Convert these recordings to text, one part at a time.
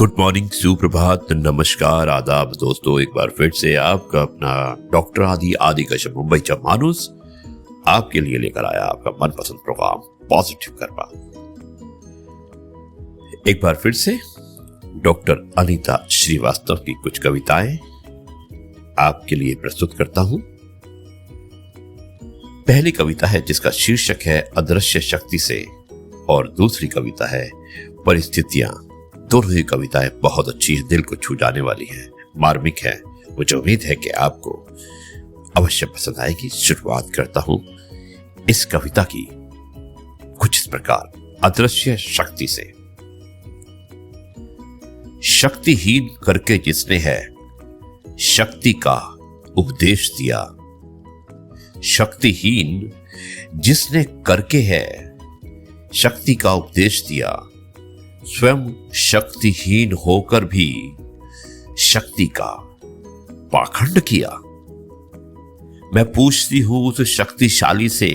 Good morning, सुप्रभात, नमस्कार, आदाब दोस्तों। एक बार फिर से आपका अपना डॉक्टर आदि कश्यप मुंबईचा माणूस आपके लिए लेकर आया आपका मनपसंद प्रोग्राम पॉजिटिव कर्मा। एक बार फिर से डॉक्टर अनीता श्रीवास्तव की कुछ कविताएं आपके लिए प्रस्तुत करता हूं। पहली कविता है जिसका शीर्षक है अदृश्य शक्ति से, और दूसरी कविता है परिस्थितियां। दोनों ही कविताएं बहुत अच्छी है, दिल को छू जाने वाली है, मार्मिक है। मुझे उम्मीद है कि आपको अवश्य पसंद आएगी। शुरुआत करता हूं इस कविता की कुछ इस प्रकार, अदृश्य शक्ति से। शक्तिहीन करके जिसने है शक्ति का उपदेश दिया, शक्तिहीन जिसने करके है शक्ति का उपदेश दिया, स्वयं शक्तिहीन होकर भी शक्ति का पाखंड किया। मैं पूछती हूं उस शक्तिशाली से,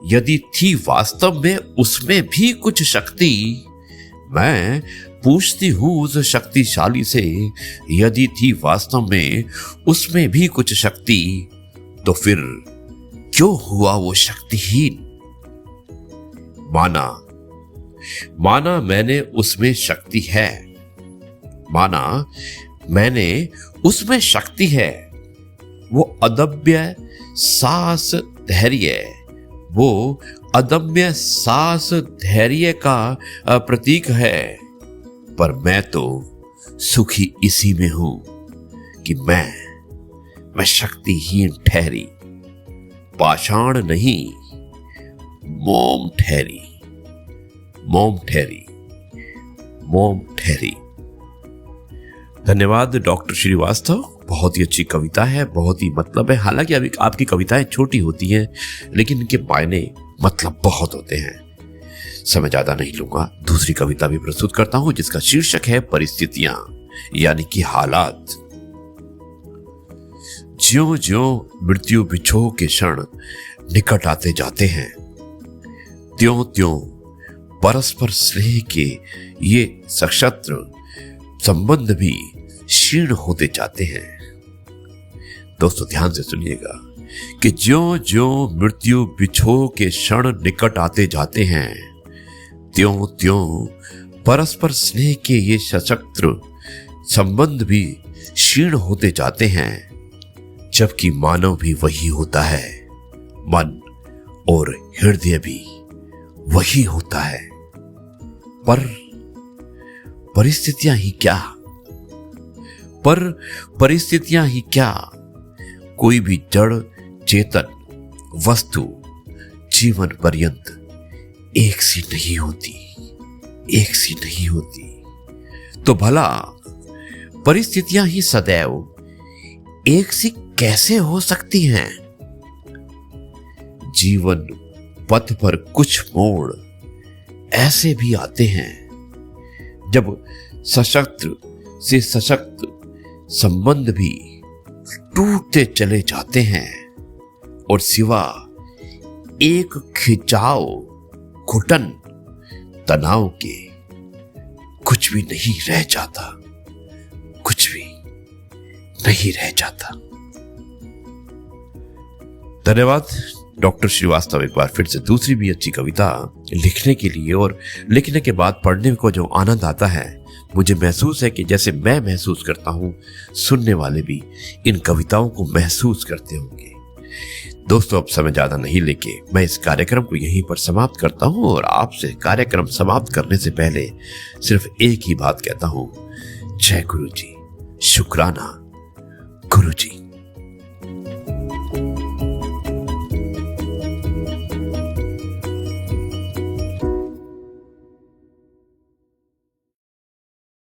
यदि थी वास्तव में उसमें भी कुछ शक्ति। मैं पूछती हूं उस शक्तिशाली से, यदि थी वास्तव में उसमें भी कुछ शक्ति, तो फिर क्यों हुआ वो शक्तिहीन। माना मैंने उसमें शक्ति है, माना मैंने उसमें शक्ति है। वो अदम्य साहस धैर्य, वो अदम्य साहस धैर्य का प्रतीक है। पर मैं तो सुखी इसी में हूं कि मैं शक्तिहीन ठहरी, पाषाण नहीं मोम ठहरी, मोम ठहरी, मोम ठहरी। धन्यवाद डॉक्टर श्रीवास्तव। बहुत ही अच्छी कविता है, बहुत ही मतलब है। हालांकि अभी आपकी कविताएं छोटी होती हैं, लेकिन इनके मायने मतलब बहुत होते हैं। समय ज्यादा नहीं लूंगा, दूसरी कविता भी प्रस्तुत करता हूं जिसका शीर्षक है परिस्थितियां, यानी कि हालात। ज्यों ज्यों मृत्यु बिछो के क्षण निकट आते जाते हैं, त्यों त्यों परस्पर स्नेह के ये सशस्त्र संबंध भी क्षीण होते जाते हैं। दोस्तों ध्यान से सुनिएगा कि ज्यों ज्यों मृत्यु बिछो के क्षण निकट आते जाते हैं, त्यों त्यों परस्पर स्नेह के ये सशस्त्र संबंध भी क्षीण होते जाते हैं। जबकि मानव भी वही होता है, मन और हृदय भी वही होता है। पर परिस्थितियां ही क्या, पर परिस्थितियां ही क्या। कोई भी जड़ चेतन वस्तु जीवन पर्यंत एक सी नहीं होती, एक सी नहीं होती। तो भला परिस्थितियां ही सदैव एक सी कैसे हो सकती हैं। जीवन पथ पर कुछ मोड़ ऐसे भी आते हैं जब सशक्त से सशक्त संबंध भी टूटते चले जाते हैं, और सिवा एक खिंचाव घुटन तनाव के कुछ भी नहीं रह जाता, कुछ भी नहीं रह जाता। धन्यवाद डॉक्टर श्रीवास्तव एक बार फिर से दूसरी भी अच्छी कविता लिखने के लिए। और लिखने के बाद पढ़ने को जो आनंद आता है, मुझे महसूस है कि जैसे मैं महसूस करता हूं, सुनने वाले भी इन कविताओं को महसूस करते होंगे। दोस्तों अब समय ज्यादा नहीं लेके मैं इस कार्यक्रम को यहीं पर समाप्त करता हूं, और आपसे कार्यक्रम समाप्त करने से पहले सिर्फ एक ही बात कहता हूं, जय गुरु जी, शुक्राना गुरु जी।